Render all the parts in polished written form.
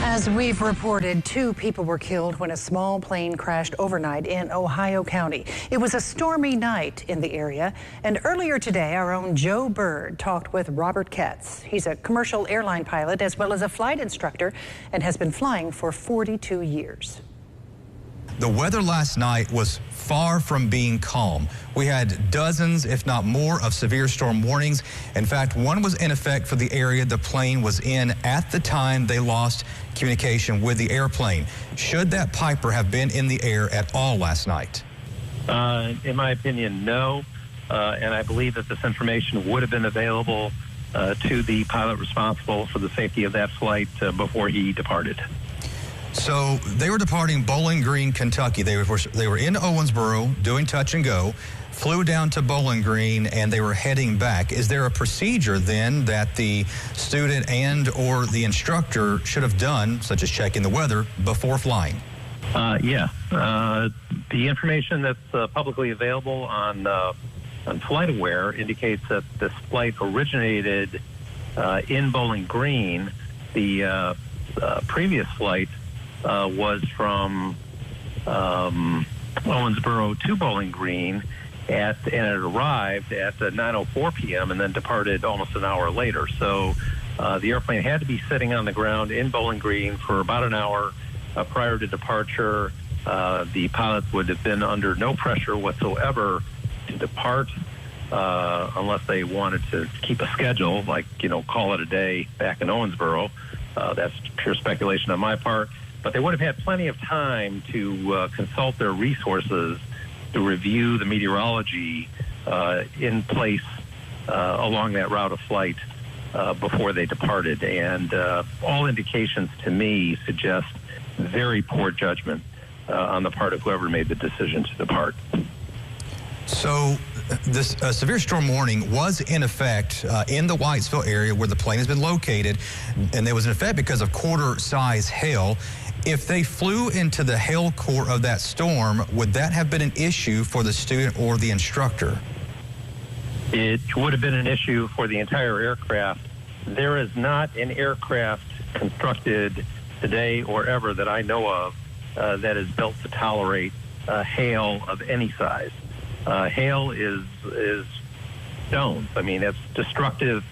As we've reported, 2 people were killed when a small plane crashed overnight in Ohio County. It was a stormy night in the area, and earlier today, our own Joe Bird talked with Robert Katz. He's a commercial airline pilot as well as a flight instructor and has been flying for 42 years. The weather last night was far from being calm. We had dozens, if not more, of severe storm warnings. In fact, one was in effect for the area the plane was in at the time they lost communication with the airplane. Should that Piper have been in the air at all last night? In my opinion, no. And I believe that this information would have been available to the pilot responsible for the safety of that flight before he departed. So they were departing Bowling Green, Kentucky. They were in Owensboro doing touch and go, flew down to Bowling Green, and they were heading back. Is there a procedure then that the student and or the instructor should have done, such as checking the weather, before flying? Yeah. The information that's publicly available on FlightAware indicates that this flight originated in Bowling Green. The previous flight was from Owensboro to Bowling Green, and it arrived at 9:04 p.m. and then departed almost an hour later. So the airplane had to be sitting on the ground in Bowling Green for about an hour prior to departure. The pilots would have been under no pressure whatsoever to depart unless they wanted to keep a schedule, like, call it a day back in Owensboro. That's pure speculation on my part. But they would have had plenty of time to consult their resources, to review the meteorology in place along that route of flight before they departed. And all indications to me suggest very poor judgment on the part of whoever made the decision to depart. So this severe storm warning was in effect in the Whitesville area where the plane has been located, and it was in effect because of quarter-size hail. If they flew into the hail core of that storm, would that have been an issue for the student or the instructor? It would have been an issue for the entire aircraft. There is not an aircraft constructed today or ever that I know of that is built to tolerate hail of any size. Hail is stones. I mean, it's destructive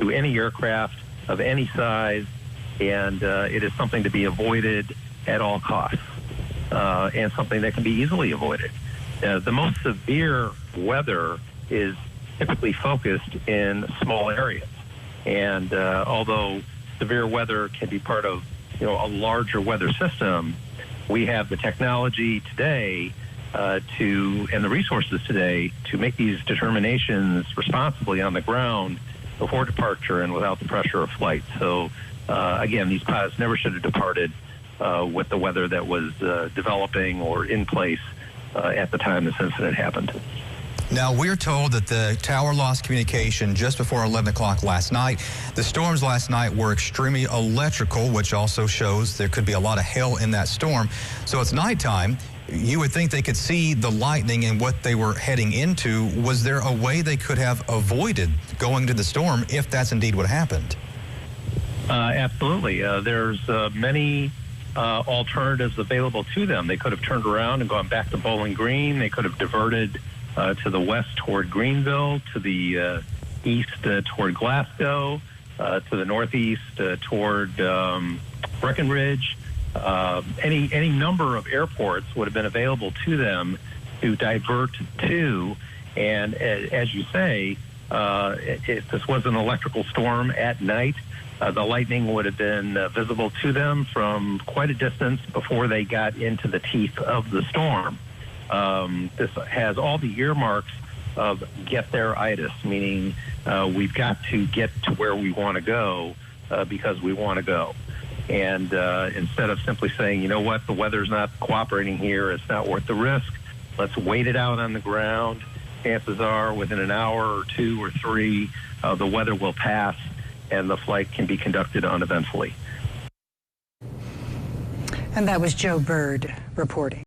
to any aircraft of any size, and it is something to be avoided at all costs, and something that can be easily avoided. The most severe weather is typically focused in small areas, and although severe weather can be part of a larger weather system, we have the technology today and the resources today to make these determinations responsibly on the ground before departure and without the pressure of flight. So again, these pilots never should have departed with the weather that was developing or in place at the time this incident happened. Now, we're told that the tower lost communication just before 11 o'clock last night. The storms last night were extremely electrical, which also shows there could be a lot of hail in that storm. So it's nighttime. You would think they could see the lightning and what they were heading into. Was there a way they could have avoided going to the storm if that's indeed what happened? Absolutely. There's many alternatives available to them. They could have turned around and gone back to Bowling Green. They could have diverted to the west toward Greenville, to the east toward Glasgow, to the northeast toward Breckenridge. Any number of airports would have been available to them to divert to. And as you say, if this was an electrical storm at night, the lightning would have been visible to them from quite a distance before they got into the teeth of the storm. This has all the earmarks of get there-itis, meaning we've got to get to where we want to go because we want to go. And instead of simply saying, you know what, the weather's not cooperating here, it's not worth the risk, let's wait it out on the ground. Chances are within an hour or 2 or 3, the weather will pass and the flight can be conducted uneventfully. And that was Joe Bird reporting.